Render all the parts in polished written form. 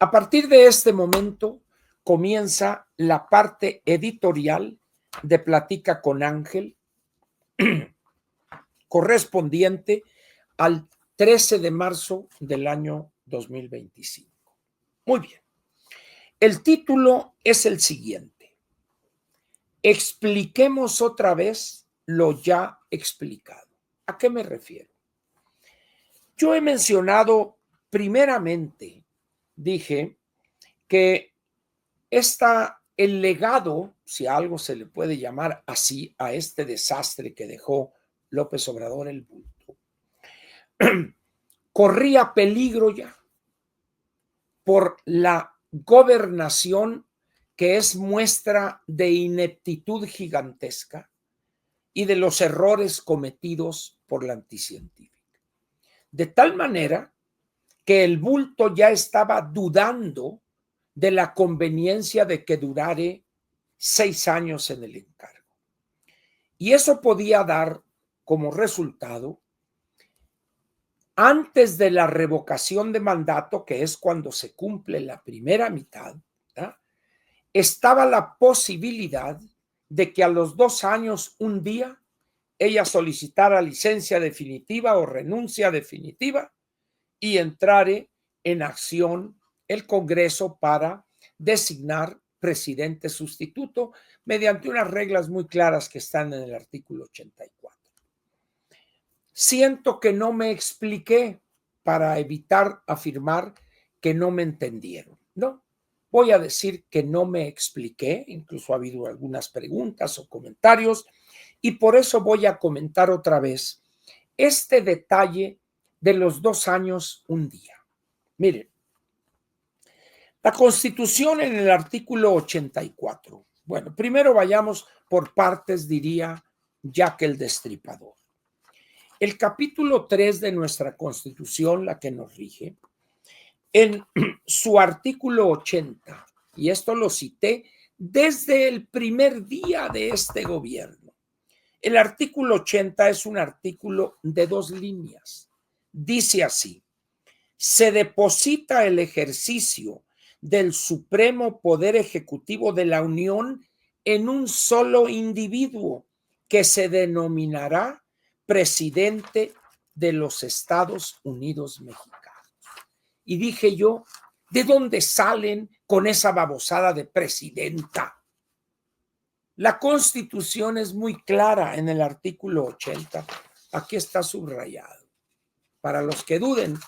A partir de este momento comienza la parte editorial de Platica con Ángel, correspondiente al 13 de marzo del año 2025. Muy bien. El título es el siguiente: expliquemos otra vez lo ya explicado. ¿A qué me refiero? Yo he mencionado primeramente, dije que el legado, si a algo se le puede llamar así, a este desastre que dejó López Obrador el bulto, corría peligro ya por la gobernación que es muestra de ineptitud gigantesca y de los errores cometidos por la anticientífica. De tal manera que el bulto ya estaba dudando de la conveniencia de que durare 6 años en el encargo. Y eso podía dar como resultado, antes de la revocación de mandato, que es cuando se cumple la primera mitad, ¿verdad?, estaba la posibilidad de que a los 2 años, un día, ella solicitara licencia definitiva o renuncia definitiva y entrare en acción el Congreso para designar presidente sustituto mediante unas reglas muy claras que están en el artículo 84. Siento que no me expliqué para evitar afirmar que no me entendieron. No, voy a decir que no me expliqué, incluso ha habido algunas preguntas o comentarios, y por eso voy a comentar otra vez este detalle de los 2 años, un día. Miren, la Constitución en el artículo 84. Bueno, primero vayamos por partes, diría Jack el Destripador. El capítulo 3 de nuestra Constitución, la que nos rige, en su artículo 80, y esto lo cité desde el primer día de este gobierno. El artículo 80 es un artículo de 2 líneas. Dice así: se deposita el ejercicio del supremo poder ejecutivo de la Unión en un solo individuo que se denominará presidente de los Estados Unidos mexicanos. Y dije yo, ¿de dónde salen con esa babosada de presidenta? La Constitución es muy clara en el artículo 80. Aquí está subrayado. Para los que duden,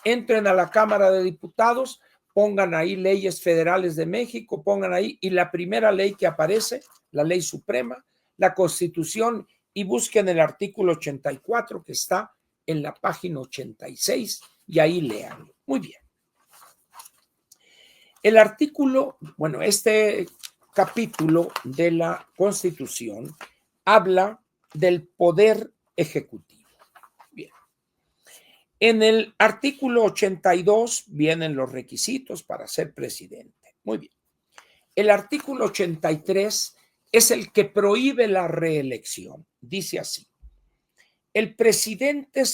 entren a la Cámara de Diputados, pongan ahí leyes federales de México, pongan ahí, y la primera ley que aparece, la ley suprema, la Constitución, y busquen el artículo 84 que está en la página 86 y ahí leanlo. Muy bien. El artículo, bueno, este capítulo de la Constitución habla del poder ejecutivo. Bien. En el artículo 82 vienen los requisitos para ser presidente. Muy bien. El artículo 83 es el que prohíbe la reelección. Dice así: el presidente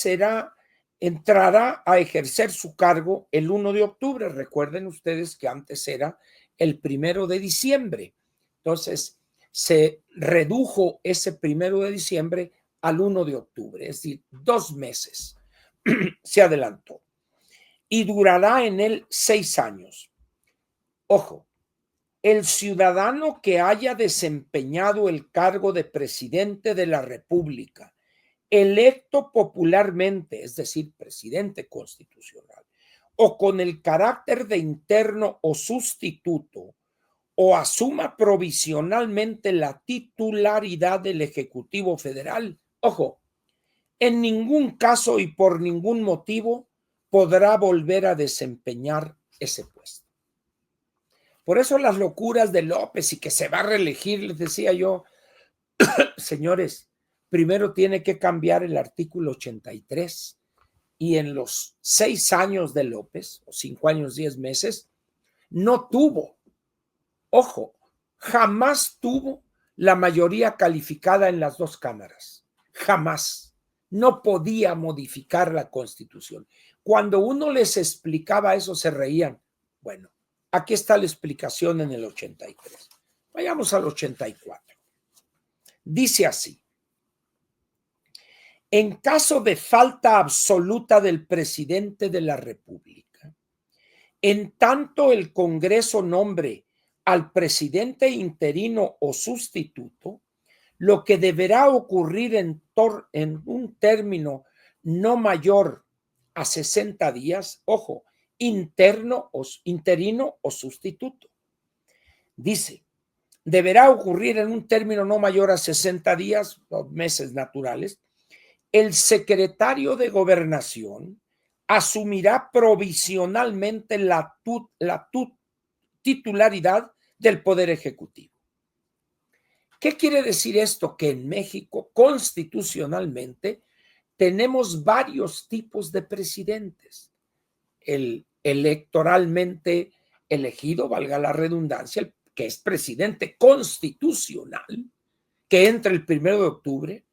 entrará a ejercer su cargo el 1 de octubre. Recuerden ustedes que antes era el 1 de diciembre. Entonces, se redujo ese 1 de diciembre al 1 de octubre, es decir, 2 meses se adelantó. Y durará en él 6 años. Ojo, el ciudadano que haya desempeñado el cargo de presidente de la República, electo popularmente, es decir, presidente constitucional, o con el carácter de interno o sustituto, o asuma provisionalmente la titularidad del Ejecutivo Federal, ojo, en ningún caso y por ningún motivo podrá volver a desempeñar ese puesto. Por eso las locuras de López y que se va a reelegir, les decía yo, señores, primero tiene que cambiar el artículo 83 y en los 6 años de López, o 5 años, 10 meses, no tuvo, ojo, jamás tuvo la mayoría calificada en las 2 cámaras, jamás. No podía modificar la Constitución. Cuando uno les explicaba eso, se reían. Bueno, aquí está la explicación en el 83. Vayamos al 84. Dice así: en caso de falta absoluta del presidente de la República, en tanto el Congreso nombre al presidente interino o sustituto, lo que deberá ocurrir en un término no mayor a 60 días, ojo, interino o sustituto. Dice, deberá ocurrir en un término no mayor a 60 días, 2 meses naturales. El secretario de Gobernación asumirá provisionalmente la titularidad del Poder Ejecutivo. ¿Qué quiere decir esto? Que en México, constitucionalmente, tenemos varios tipos de presidentes. El electoralmente elegido, valga la redundancia, el que es presidente constitucional, que entra el 1 de octubre,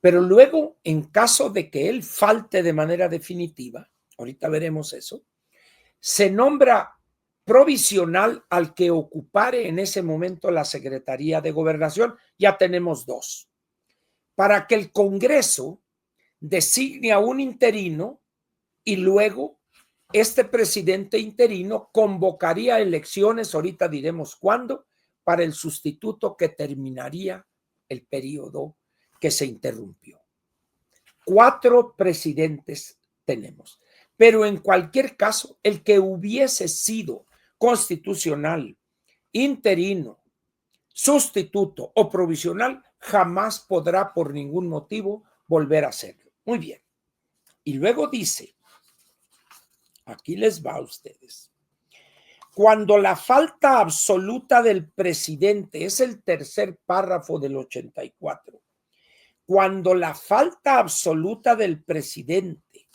pero luego, en caso de que él falte de manera definitiva, ahorita veremos eso, se nombra provisional al que ocupare en ese momento la Secretaría de Gobernación. Ya tenemos 2. Para que el Congreso designe a un interino y luego este presidente interino convocaría elecciones, ahorita diremos cuándo, para el sustituto que terminaría el periodo que se interrumpió. 4 presidentes tenemos, pero en cualquier caso, el que hubiese sido constitucional, interino, sustituto o provisional, jamás podrá por ningún motivo volver a hacerlo. Muy bien. Y luego dice, aquí les va a ustedes, cuando la falta absoluta del presidente, es el tercer párrafo del 84, cuando la falta absoluta del presidente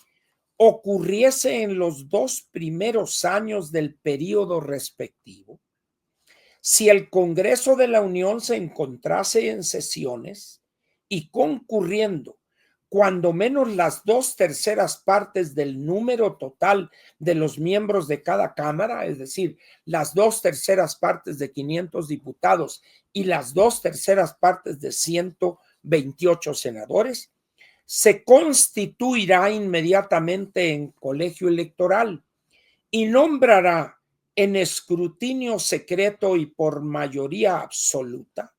ocurriese en los 2 primeros años del periodo respectivo, si el Congreso de la Unión se encontrase en sesiones y concurriendo cuando menos las 2/3 partes del número total de los miembros de cada Cámara, es decir, las 2/3 partes de 500 diputados y las 2/3 partes de 128 senadores, se constituirá inmediatamente en colegio electoral y nombrará en escrutinio secreto y por mayoría absoluta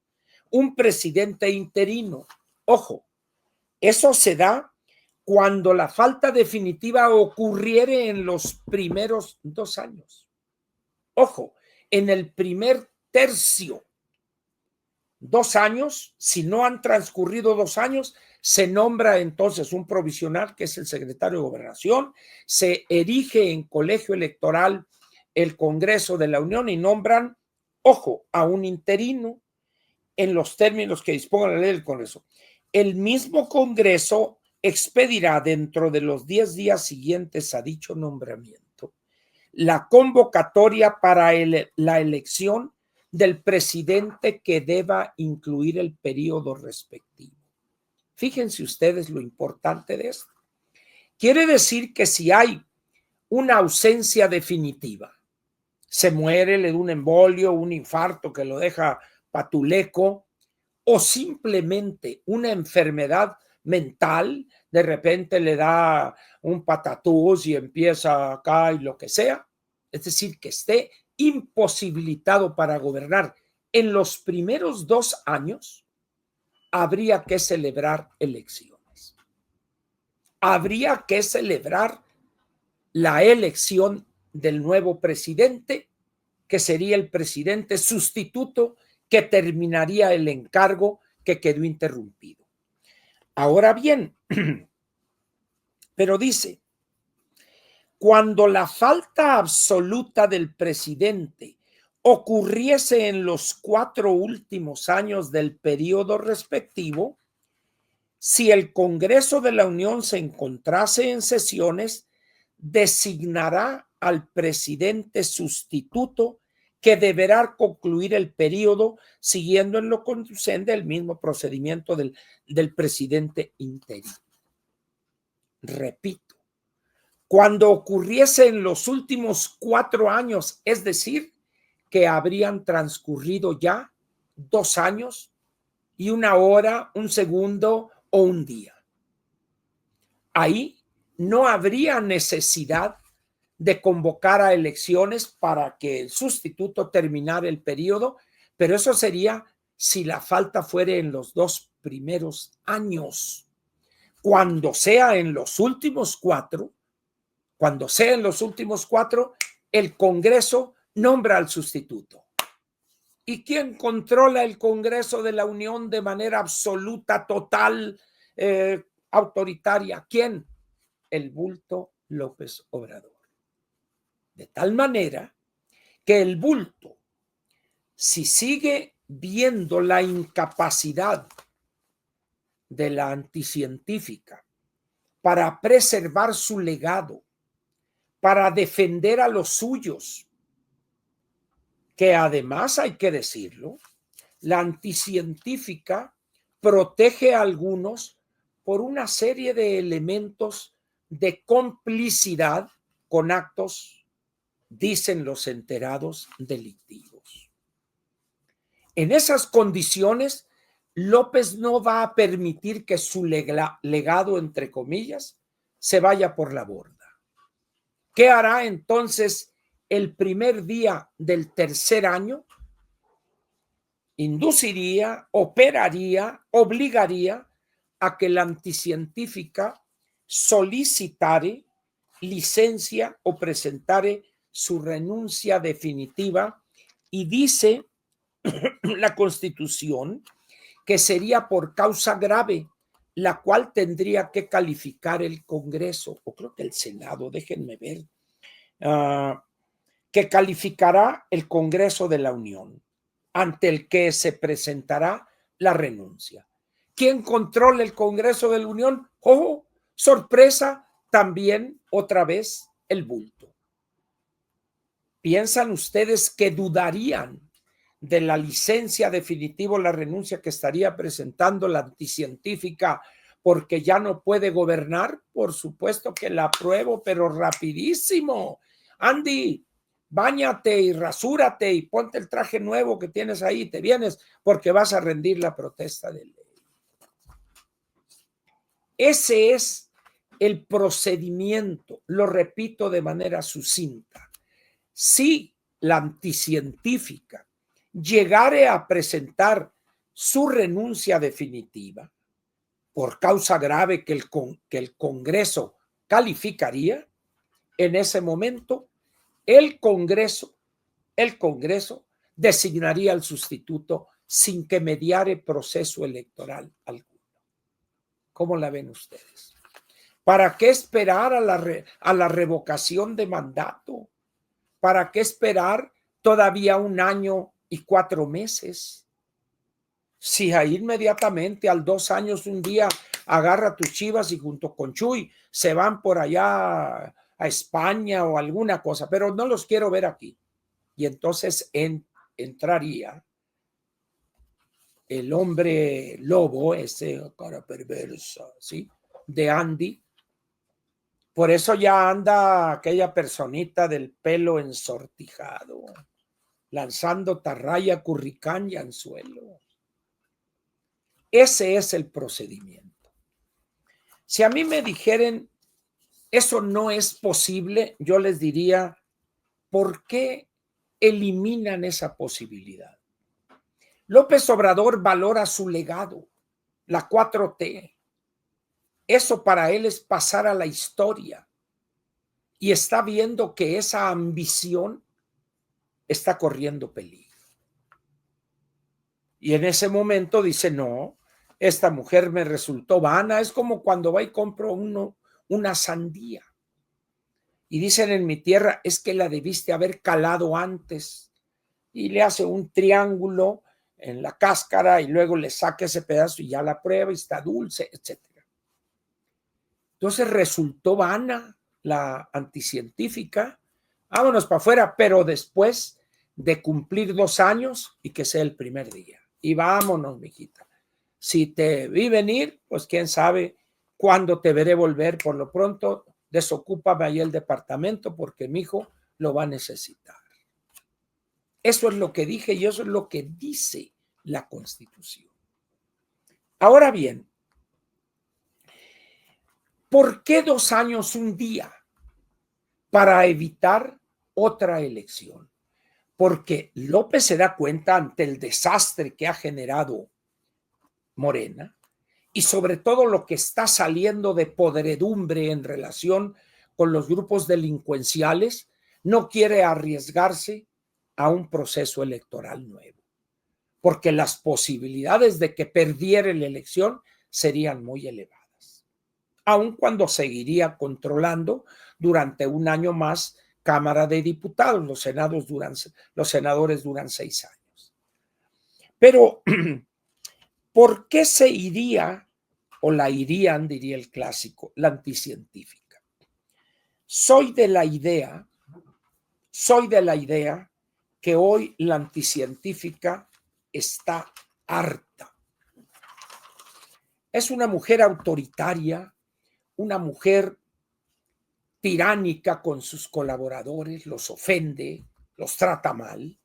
un presidente interino. Ojo, eso se da cuando la falta definitiva ocurriere en los primeros 2 años. Ojo, en el primer tercio, 2 años, si no han transcurrido 2 años, se nombra entonces un provisional, que es el secretario de Gobernación, se erige en colegio electoral el Congreso de la Unión y nombran, ojo, a un interino en los términos que disponga la ley del Congreso. El mismo Congreso expedirá dentro de los 10 días siguientes a dicho nombramiento la convocatoria para la elección del presidente que deba incluir el periodo respectivo. Fíjense ustedes lo importante de esto. Quiere decir que si hay una ausencia definitiva, se muere, le da un embolio, un infarto que lo deja patuleco, o simplemente una enfermedad mental, de repente le da un patatús y empieza acá y lo que sea, es decir, que esté imposibilitado para gobernar en los primeros 2 años, habría que celebrar elecciones. Habría que celebrar la elección del nuevo presidente, que sería el presidente sustituto que terminaría el encargo que quedó interrumpido. Ahora bien, pero dice, cuando la falta absoluta del presidente ocurriese en los 4 últimos años del periodo respectivo, si el Congreso de la Unión se encontrase en sesiones, designará al presidente sustituto que deberá concluir el periodo siguiendo en lo conducente el mismo procedimiento del presidente interino. Repito, cuando ocurriese en los últimos 4 años, es decir, que habrían transcurrido ya 2 años y 1 hora, 1 segundo o 1 día. Ahí no habría necesidad de convocar a elecciones para que el sustituto terminara el periodo, pero eso sería si la falta fuera en los 2 primeros años. Cuando sea en los últimos 4, el Congreso nombra al sustituto. ¿Y quién controla el Congreso de la Unión de manera absoluta, total, autoritaria? ¿Quién? El bulto López Obrador. De tal manera que el bulto, si sigue viendo la incapacidad de la anticientífica para preservar su legado, para defender a los suyos, que además hay que decirlo, la anticientífica protege a algunos por una serie de elementos de complicidad con actos, dicen los enterados, delictivos. En esas condiciones, López no va a permitir que su legado, entre comillas, se vaya por la borda. ¿Qué hará entonces el primer día del tercer año? Induciría, operaría, obligaría a que la anticientífica solicitare licencia o presentare su renuncia definitiva, y dice la Constitución que sería por causa grave, la cual tendría que calificar el Congreso, o creo que el Senado, déjenme ver, que calificará el Congreso de la Unión, ante el que se presentará la renuncia. ¿Quién controla el Congreso de la Unión? ¡Oh, sorpresa! También, otra vez, el bulto. ¿Piensan ustedes que dudarían de la licencia definitiva o la renuncia que estaría presentando la anticientífica porque ya no puede gobernar? Por supuesto que la apruebo, pero rapidísimo. Andy, báñate y rasúrate y ponte el traje nuevo que tienes ahí y te vienes porque vas a rendir la protesta de ley. Ese es el procedimiento, lo repito de manera sucinta. Si la anticientífica llegare a presentar su renuncia definitiva por causa grave que el Congreso calificaría, en ese momento el Congreso designaría al sustituto sin que mediare proceso electoral alguno. ¿Cómo la ven ustedes? ¿Para qué esperar a la revocación de mandato? ¿Para qué esperar todavía 1 año y 4 meses? Si ahí inmediatamente al 2 años un día agarra tus chivas y junto con Chuy se van por allá a España o alguna cosa, pero no los quiero ver aquí. Y entonces entraría el hombre lobo, ese cara perversa, ¿sí? De Andy. Por eso ya anda aquella personita del pelo ensortijado, lanzando tarraya, curricán y anzuelo. Ese es el procedimiento. Si a mí me dijeren, eso no es posible, yo les diría, ¿por qué eliminan esa posibilidad? López Obrador valora su legado, la 4T. Eso para él es pasar a la historia. Y está viendo que esa ambición está corriendo peligro. Y en ese momento dice, no, esta mujer me resultó vana. Es como cuando va y compro una sandía. Y dicen en mi tierra, es que la debiste haber calado antes. Y le hace un triángulo en la cáscara y luego le saca ese pedazo y ya la prueba y está dulce, etc. Entonces resultó vana la anticientífica. Vámonos para afuera, pero después de cumplir 2 años y que sea el primer día. Y vámonos, mijita. Si te vi venir, pues quién sabe cuándo te veré volver. Por lo pronto, desocúpame ahí el departamento porque mi hijo lo va a necesitar. Eso es lo que dije y eso es lo que dice la Constitución. Ahora bien, ¿por qué 2 años un día? Para evitar otra elección. Porque López se da cuenta ante el desastre que ha generado Morena y sobre todo lo que está saliendo de podredumbre en relación con los grupos delincuenciales, no quiere arriesgarse a un proceso electoral nuevo, porque las posibilidades de que perdiera la elección serían muy elevadas, aun cuando seguiría controlando durante un año más Cámara de Diputados, los senadores duran 6 años. Pero, ¿por qué se iría o la irían, diría el clásico, la anticientífica? Soy de la idea que hoy la anticientífica está harta. Es una mujer autoritaria, una mujer tiránica con sus colaboradores, los ofende, los trata mal,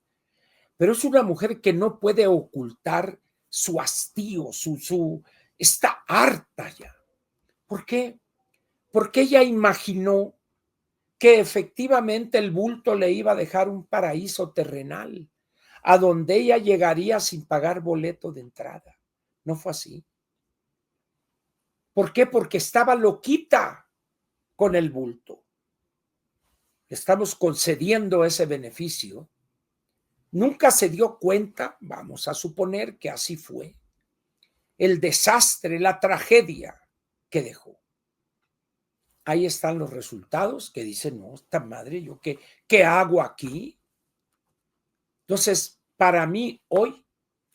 pero es una mujer que no puede ocultar su hastío, está harta ya. ¿Por qué? Porque ella imaginó que efectivamente el bulto le iba a dejar un paraíso terrenal, a donde ella llegaría sin pagar boleto de entrada. No fue así. ¿Por qué? Porque estaba loquita con el bulto. Estamos concediendo ese beneficio. Nunca se dio cuenta, vamos a suponer que así fue, el desastre, la tragedia que dejó. Ahí están los resultados que dicen, no, esta madre, ¿yo qué hago aquí? Entonces, para mí hoy,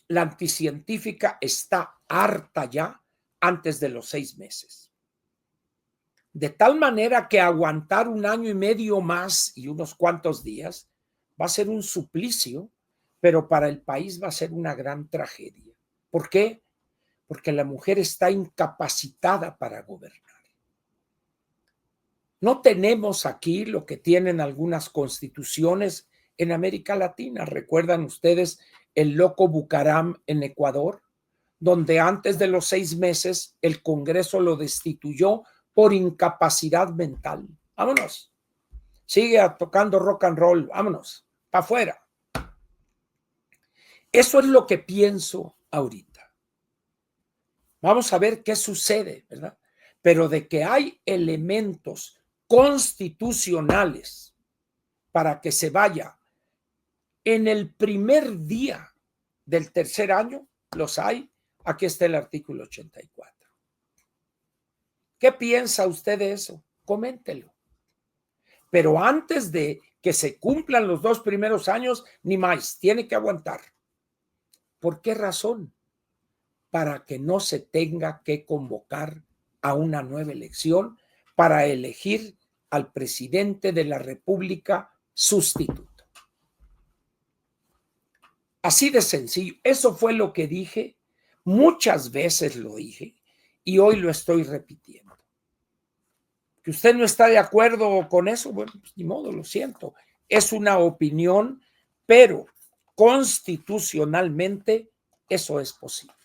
la anticientífica está harta ya antes de los 6 meses. De tal manera que aguantar 1 año y medio más y unos cuantos días va a ser un suplicio, pero para el país va a ser una gran tragedia. ¿Por qué? Porque la mujer está incapacitada para gobernar. No tenemos aquí lo que tienen algunas constituciones en América Latina. ¿Recuerdan ustedes el loco Bucaram en Ecuador? Donde antes de los 6 meses el Congreso lo destituyó por incapacidad mental. Vámonos. Sigue tocando rock and roll. Vámonos. Para afuera. Eso es lo que pienso ahorita. Vamos a ver qué sucede, ¿verdad? Pero de que hay elementos constitucionales para que se vaya en el primer día del tercer año, los hay. Aquí está el artículo 84. ¿Qué piensa usted de eso? Coméntelo. Pero antes de que se cumplan los 2 primeros años, ni más, tiene que aguantar. ¿Por qué razón? Para que no se tenga que convocar a una nueva elección para elegir al presidente de la República sustituto. Así de sencillo. Eso fue lo que dije. Muchas veces lo dije y hoy lo estoy repitiendo. Que usted no está de acuerdo con eso, bueno, pues ni modo, lo siento. Es una opinión, pero constitucionalmente eso es posible.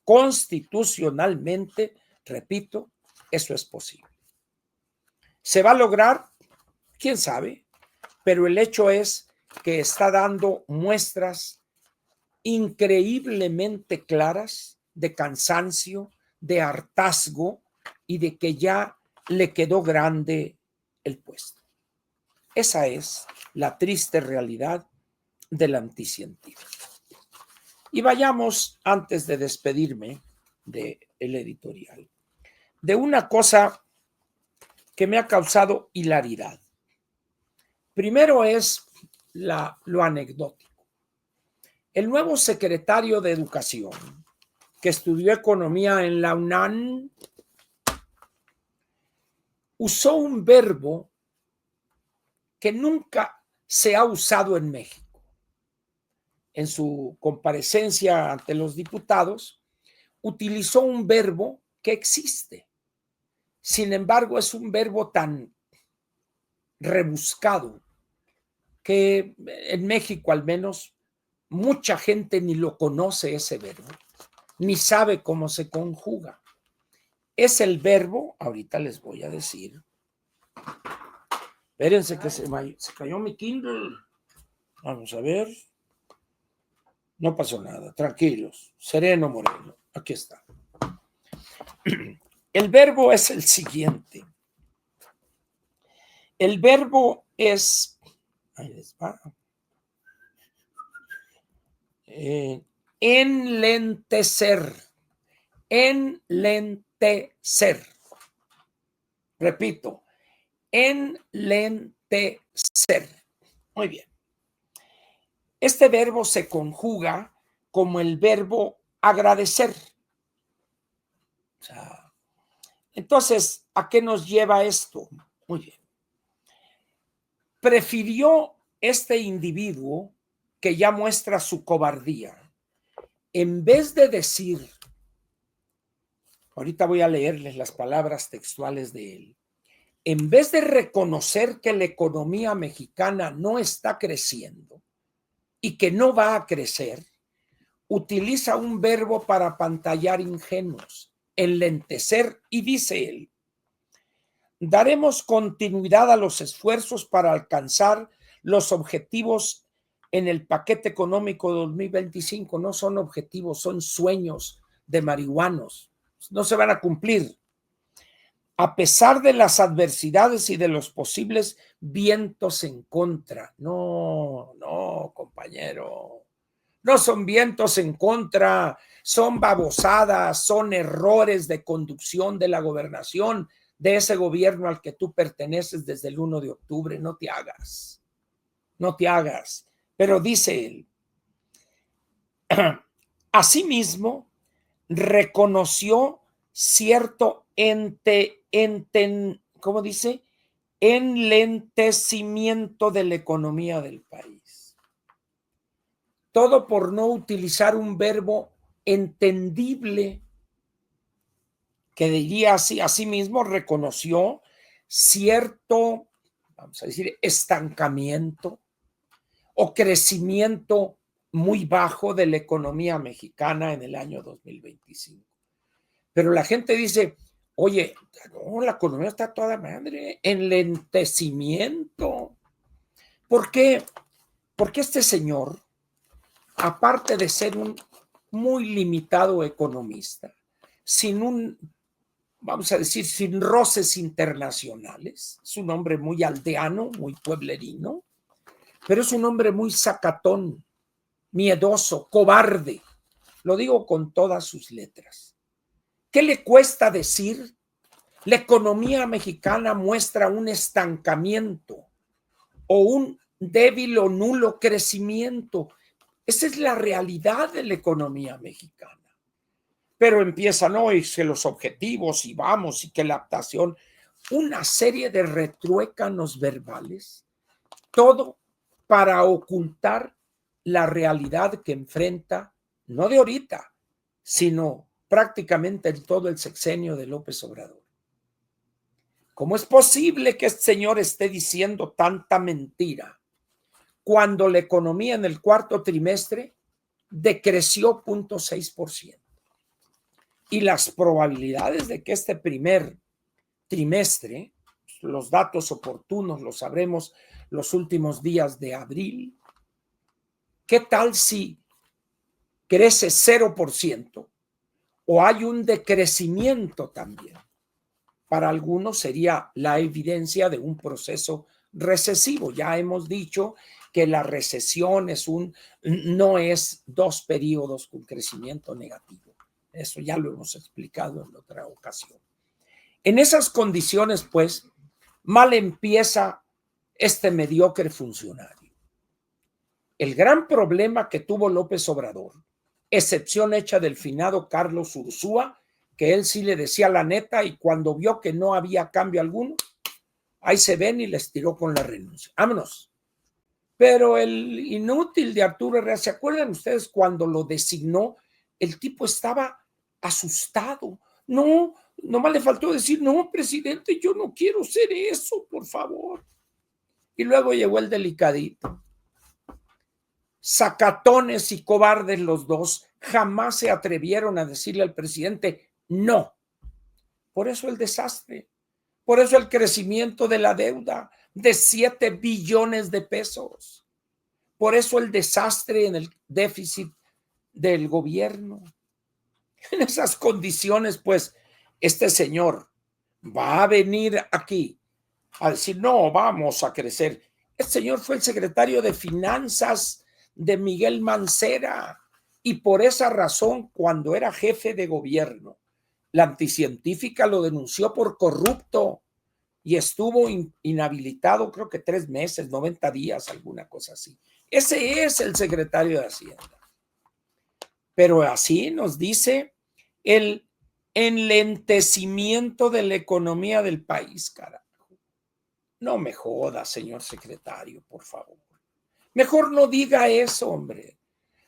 Constitucionalmente, repito, eso es posible. ¿Se va a lograr? ¿Quién sabe? Pero el hecho es que está dando muestras increíblemente claras de cansancio, de hartazgo y de que ya le quedó grande el puesto. Esa es la triste realidad del anticientífico. Y vayamos, antes de despedirme del editorial, de una cosa que me ha causado hilaridad. Primero es lo anecdótico. El nuevo secretario de Educación, que estudió economía en la UNAM, usó un verbo que nunca se ha usado en México. En su comparecencia ante los diputados, utilizó un verbo que existe. Sin embargo, es un verbo tan rebuscado que en México al menos mucha gente ni lo conoce ese verbo, ni sabe cómo se conjuga. Es el verbo, ahorita les voy a decir. Espérense que se cayó mi Kindle. Vamos a ver. No pasó nada, tranquilos. Sereno Moreno, aquí está. El verbo es el siguiente. El verbo es, ahí les va, enlentecer, enlentecer. Repito, enlentecer. Muy bien. Este verbo se conjuga como el verbo agradecer. O sea, entonces, ¿a qué nos lleva esto? Muy bien. Prefirió este individuo, que ya muestra su cobardía, en vez de decir, ahorita voy a leerles las palabras textuales de él, en vez de reconocer que la economía mexicana no está creciendo y que no va a crecer, utiliza un verbo para apantallar ingenuos, enlentecer, y dice él, daremos continuidad a los esfuerzos para alcanzar los objetivos en el paquete económico 2025. No son objetivos, son sueños de marihuanos. No se van a cumplir. A pesar de las adversidades y de los posibles vientos en contra. No, no, compañero. No son vientos en contra, son babosadas, son errores de conducción de la gobernación de ese gobierno al que tú perteneces desde el 1 de octubre. No te hagas, no te hagas. Pero dice él, asimismo, reconoció cierto ¿cómo dice? Enlentecimiento de la economía del país. Todo por no utilizar un verbo entendible, que diría así, asimismo reconoció cierto, vamos a decir, estancamiento o crecimiento muy bajo de la economía mexicana en el año 2025. Pero la gente dice, oye, no, la economía está toda madre, enlentecimiento. ¿Por qué? Porque este señor, aparte de ser un muy limitado economista, sin un, vamos a decir, sin roces internacionales, es un hombre muy aldeano, muy pueblerino, pero es un hombre muy sacatón, miedoso, cobarde. Lo digo con todas sus letras. ¿Qué le cuesta decir? La economía mexicana muestra un estancamiento o un débil o nulo crecimiento. Esa es la realidad de la economía mexicana. Pero empiezan hoy que los objetivos y vamos y que la adaptación, una serie de retruécanos verbales, todo para ocultar la realidad que enfrenta, no de ahorita, sino prácticamente en todo el sexenio de López Obrador. ¿Cómo es posible que este señor esté diciendo tanta mentira cuando la economía en el cuarto trimestre decreció 0.6%? Y las probabilidades de que este primer trimestre, los datos oportunos los sabremos los últimos días de abril, ¿qué tal si crece 0% o hay un decrecimiento también? Para algunos sería la evidencia de un proceso recesivo. Ya hemos dicho que la recesión no es 2 periodos con crecimiento negativo. Eso ya lo hemos explicado en otra ocasión. En esas condiciones, pues, mal empieza este mediocre funcionario. El gran problema que tuvo López Obrador, excepción hecha del finado Carlos Ursúa, que él sí le decía la neta y cuando vio que no había cambio alguno, ahí se ven y les tiró con la renuncia. Vámonos. Pero el inútil de Arturo Herrera, ¿se acuerdan ustedes cuando lo designó? El tipo estaba asustado. No, Nomás le faltó decir, no, presidente, yo no quiero ser eso, por favor. Y luego llegó el delicadito. Sacatones y cobardes los dos, jamás se atrevieron a decirle al presidente no. Por eso el desastre, por eso el crecimiento de la deuda de 7 billones de pesos, por eso el desastre en el déficit del gobierno. En esas condiciones, pues, este señor va a venir aquí a decir, no, vamos a crecer. Este señor fue el secretario de Finanzas de Miguel Mancera y por esa razón, cuando era jefe de gobierno, la anticientífica lo denunció por corrupto y estuvo inhabilitado creo que 3 meses, 90 días, alguna cosa así. Ese es el secretario de Hacienda. Pero así nos dice el enlentecimiento de la economía del país, carajo. No me joda, señor secretario, por favor. Mejor no diga eso, hombre.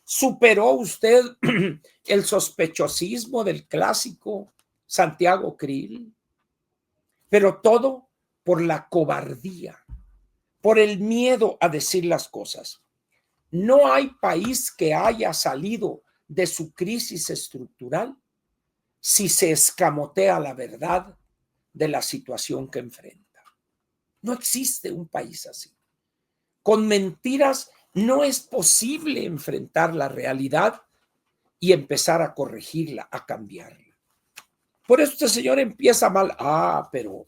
¿Superó usted el sospechosismo del clásico Santiago Krill? Pero todo por la cobardía, por el miedo a decir las cosas. No hay país que haya salido de su crisis estructural si se escamotea la verdad de la situación que enfrenta. No existe un país así. Con mentiras no es posible enfrentar la realidad y empezar a corregirla, a cambiarla. Por eso este señor empieza mal. Pero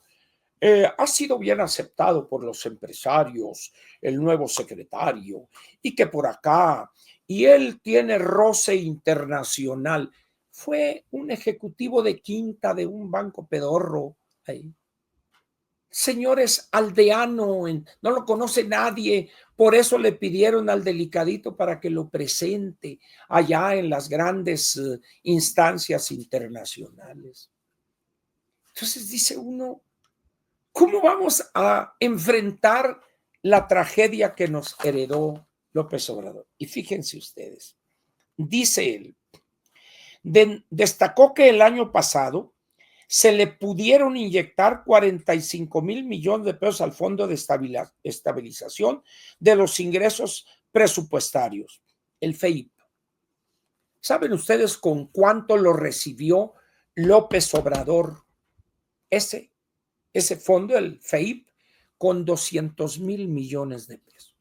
ha sido bien aceptado por los empresarios, el nuevo secretario, y que por acá, y él tiene roce internacional. Fue un ejecutivo de quinta de un banco pedorro ahí. Señor es aldeano, no lo conoce nadie, por eso le pidieron al delicadito para que lo presente allá en las grandes instancias internacionales. Entonces dice uno, ¿cómo vamos a enfrentar la tragedia que nos heredó López Obrador? Y fíjense ustedes, dice él, destacó que el año pasado se le pudieron inyectar 45 mil millones de pesos al Fondo de Estabilización de los Ingresos Presupuestarios, el FEIP. ¿Saben ustedes con cuánto lo recibió López Obrador? Ese fondo, el FEIP, con 200 mil millones de pesos.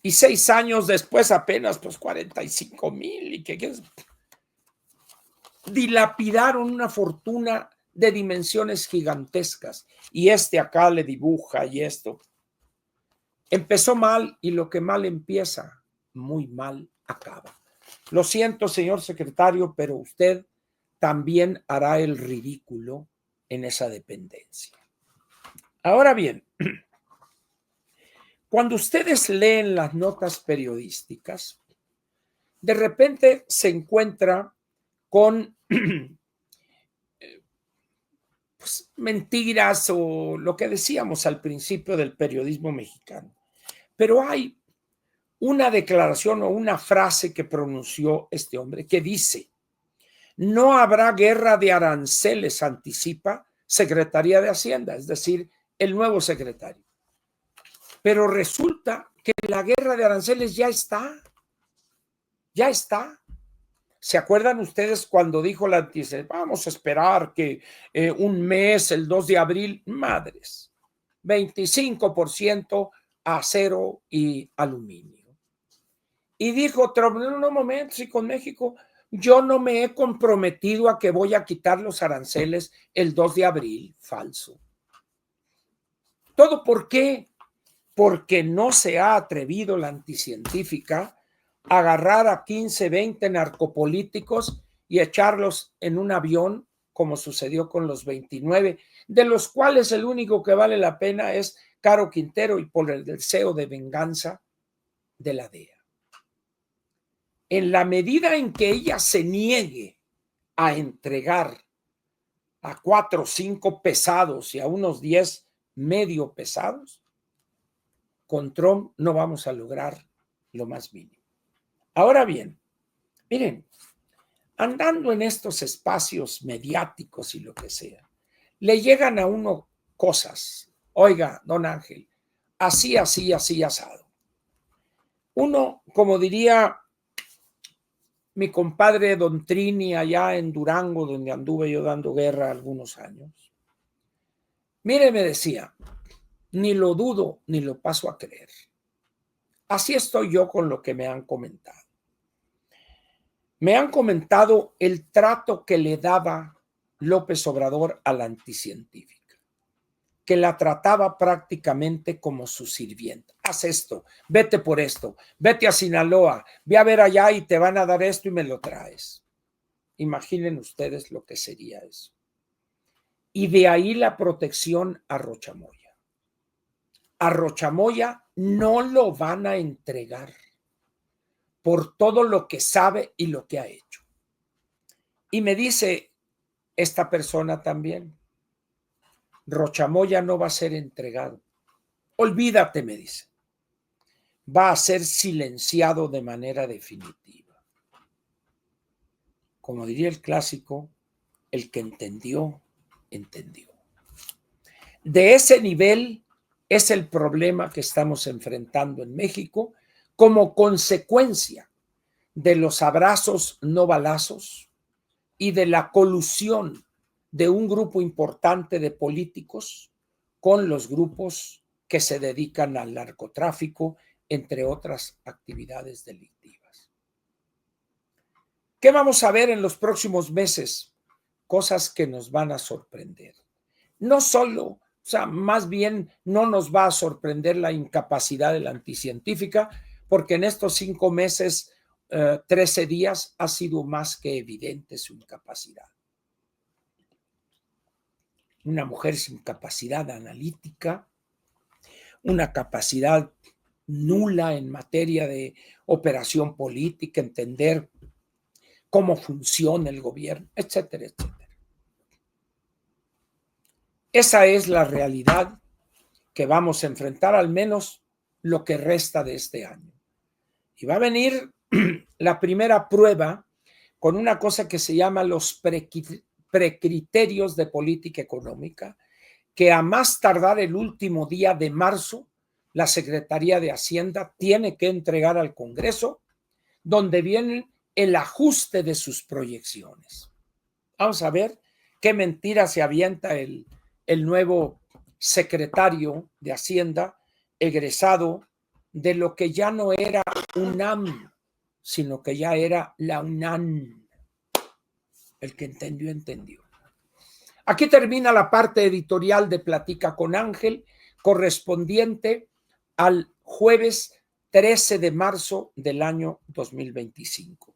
Y 6 años después apenas, pues 45 mil. ¿Y qué quieres? Dilapidaron una fortuna de dimensiones gigantescas. Y acá le dibuja y esto. Empezó mal y lo que mal empieza, muy mal acaba. Lo siento, señor secretario, pero usted también hará el ridículo en esa dependencia. Ahora bien, cuando ustedes leen las notas periodísticas, de repente se encuentra con pues, mentiras o lo que decíamos al principio del periodismo mexicano. Pero hay una declaración o una frase que pronunció este hombre que dice, no habrá guerra de aranceles, anticipa Secretaría de Hacienda, es decir, el nuevo secretario. Pero resulta que la guerra de aranceles ya está. Ya está. ¿Se acuerdan ustedes cuando dijo la anticipación? Vamos a esperar que un mes, el 2 de abril, madres, 25% acero y aluminio. Y dijo Trump, no, momento, si con México yo no me he comprometido a que voy a quitar los aranceles el 2 de abril. Falso. ¿Todo por qué? Porque no se ha atrevido la anticientífica a agarrar a 15, 20 narcopolíticos y echarlos en un avión, como sucedió con los 29, de los cuales el único que vale la pena es Caro Quintero y por el deseo de venganza de la DEA. En la medida en que ella se niegue a entregar a 4 o 5 pesados y a unos 10 medio pesados, con Trump no vamos a lograr lo más mínimo. Ahora bien, miren, andando en estos espacios mediáticos y lo que sea, le llegan a uno cosas. Oiga, don Ángel, así, así, así, asado. Uno, como diría mi compadre Don Trini allá en Durango, donde anduve yo dando guerra algunos años, mire, me decía, ni lo dudo ni lo paso a creer. Así estoy yo con lo que me han comentado. Me han comentado el trato que le daba López Obrador a la anticientífica, que la trataba prácticamente como su sirvienta. Haz esto, vete por esto, vete a Sinaloa, ve a ver allá y te van a dar esto y me lo traes. Imaginen ustedes lo que sería eso. Y de ahí la protección a Rochamoya. A Rochamoya no lo van a entregar por todo lo que sabe y lo que ha hecho. Y me dice esta persona también, Rochamoya no va a ser entregado. Olvídate, me dice. Va a ser silenciado de manera definitiva. Como diría el clásico, el que entendió, entendió. De ese nivel es el problema que estamos enfrentando en México como consecuencia de los abrazos no balazos y de la colusión de un grupo importante de políticos con los grupos que se dedican al narcotráfico, entre otras actividades delictivas. ¿Qué vamos a ver en los próximos meses? Cosas que nos van a sorprender. No solo, más bien no nos va a sorprender la incapacidad de la anticientífica, porque en estos 5 meses, 13 días, ha sido más que evidente su incapacidad. Una mujer sin capacidad analítica, una capacidad nula en materia de operación política, entender cómo funciona el gobierno, etcétera, etcétera. Esa es la realidad que vamos a enfrentar, al menos lo que resta de este año. Y va a venir la primera prueba con una cosa que se llama los precriterios de política económica, que a más tardar el último día de marzo, la Secretaría de Hacienda tiene que entregar al Congreso, donde viene el ajuste de sus proyecciones. Vamos a ver qué mentira se avienta el nuevo secretario de Hacienda, egresado de lo que ya no era UNAM, sino que ya era la UNAM. El que entendió, entendió. Aquí termina la parte editorial de Platica con Ángel, correspondiente al jueves 13 de marzo del año 2025.